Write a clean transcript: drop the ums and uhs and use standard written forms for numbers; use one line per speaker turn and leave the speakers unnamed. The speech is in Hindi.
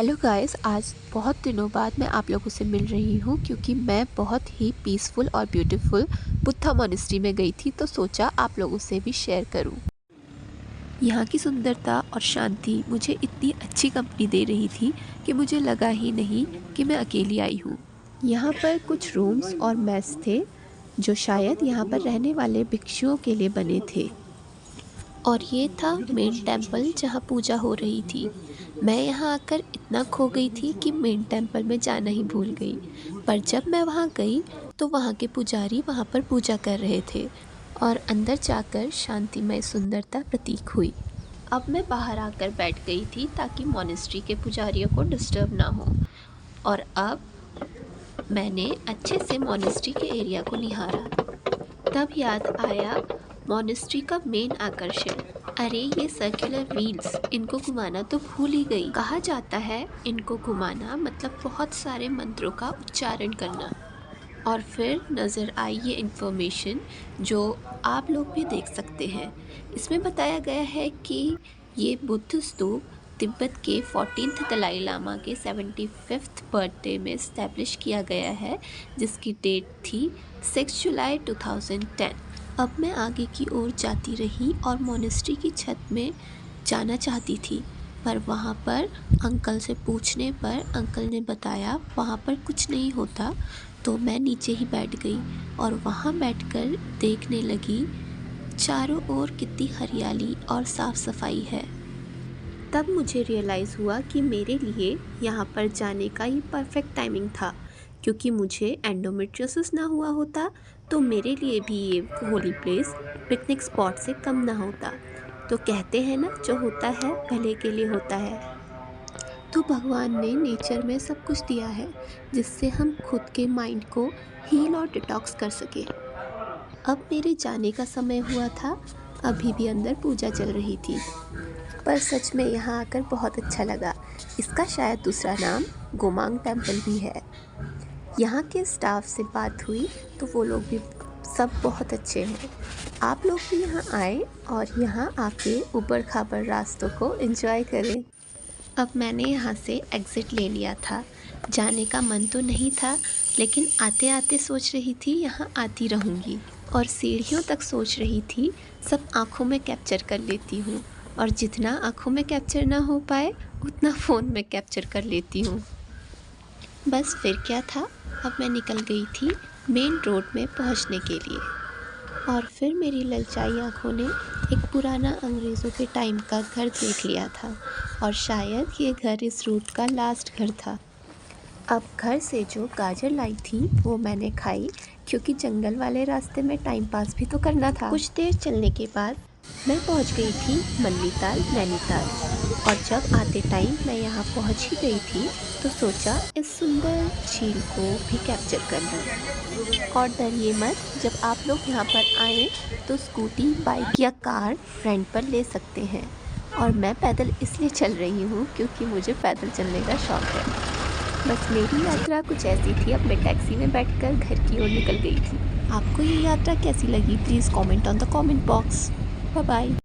हेलो गाइस, आज बहुत दिनों बाद मैं आप लोगों से मिल रही हूँ क्योंकि मैं बहुत ही पीसफुल और ब्यूटीफुल बुद्धा मॉनेस्ट्री में गई थी, तो सोचा आप लोगों से भी शेयर करूँ। यहाँ की सुंदरता और शांति मुझे इतनी अच्छी कंपनी दे रही थी कि मुझे लगा ही नहीं कि मैं अकेली आई हूँ। यहाँ पर कुछ रूम्स और मेस थे जो शायद यहाँ पर रहने वाले भिक्षुओं के लिए बने थे। और ये था मेन टेम्पल जहाँ पूजा हो रही थी। मैं यहाँ आकर इतना खो गई थी कि मेन टेम्पल में जाना ही भूल गई। पर जब मैं वहाँ गई तो वहाँ के पुजारी वहाँ पर पूजा कर रहे थे और अंदर जाकर शांतिमय सुंदरता प्रतीक हुई। अब मैं बाहर आकर बैठ गई थी ताकि मॉनेस्ट्री के पुजारियों को डिस्टर्ब ना हो। और अब मैंने अच्छे से मॉनेस्ट्री के एरिया को निहारा। तब याद आया मॉनेस्ट्री का मेन आकर्षण। अरे ये सर्कुलर व्हील्स, इनको घुमाना तो भूल ही गई। कहा जाता है इनको घुमाना मतलब बहुत सारे मंत्रों का उच्चारण करना। और फिर नज़र आई ये इन्फॉर्मेशन जो आप लोग भी देख सकते हैं। इसमें बताया गया है कि ये बुद्ध स्तूप तिब्बत के 14th दलाई लामा के 75th बर्थडे में इस्टेब्लिश किया गया है, जिसकी डेट थी 6 जुलाई 2010। अब मैं आगे की ओर जाती रही और मॉनेस्ट्री की छत में जाना चाहती थी, पर वहाँ पर अंकल से पूछने पर अंकल ने बताया वहाँ पर कुछ नहीं होता। तो मैं नीचे ही बैठ गई और वहाँ बैठकर देखने लगी चारों ओर कितनी हरियाली और साफ़ सफाई है। तब मुझे रियलाइज़ हुआ कि मेरे लिए यहाँ पर जाने का ये परफेक्ट टाइमिंग था, क्योंकि मुझे एंडोमेट्रियोसिस ना हुआ होता तो मेरे लिए भी ये होली प्लेस पिकनिक स्पॉट से कम ना होता। तो कहते हैं ना, जो होता है भले के लिए होता है। तो भगवान ने नेचर में सब कुछ दिया है जिससे हम खुद के माइंड को हील और डिटॉक्स कर सके। अब मेरे जाने का समय हुआ था, अभी भी अंदर पूजा चल रही थी, पर सच में यहाँ आकर बहुत अच्छा लगा। इसका शायद दूसरा नाम गोमांग टेम्पल भी है। यहाँ के स्टाफ से बात हुई तो वो लोग भी सब बहुत अच्छे हैं। आप लोग भी यहाँ आए और यहाँ आके ऊबड़ खाबड़ रास्तों को एंजॉय करें। अब मैंने यहाँ से एग्ज़िट ले लिया था। जाने का मन तो नहीं था, लेकिन आते आते सोच रही थी यहाँ आती रहूँगी, और सीढ़ियों तक सोच रही थी सब आँखों में कैप्चर कर लेती हूँ, और जितना आँखों में कैप्चर ना हो पाए उतना फ़ोन में कैप्चर कर लेती हूँ। बस फिर क्या था, अब मैं निकल गई थी मेन रोड में पहुँचने के लिए। और फिर मेरी ललचाई आँखों ने एक पुराना अंग्रेज़ों के टाइम का घर देख लिया था, और शायद ये घर इस रूट का लास्ट घर था। अब घर से जो गाजर लाई थी वो मैंने खाई, क्योंकि जंगल वाले रास्ते में टाइम पास भी तो करना था। कुछ देर चलने के बाद मैं पहुंच गई थी मल्लीताल नैनीताल, और जब आते टाइम मैं यहाँ पहुंच ही गई थी तो सोचा इस सुंदर झील को भी कैप्चर कर लूँ। और डरिए मत, जब आप लोग यहाँ पर आएँ तो स्कूटी, बाइक या कार रेंट पर ले सकते हैं। और मैं पैदल इसलिए चल रही हूँ क्योंकि मुझे पैदल चलने का शौक़ है। बस मेरी यात्रा कुछ ऐसी थी। अब मैं टैक्सी में बैठकर घर की ओर निकल गई थी। आपको ये यात्रा कैसी लगी? Please comment on the comment box. Bye bye.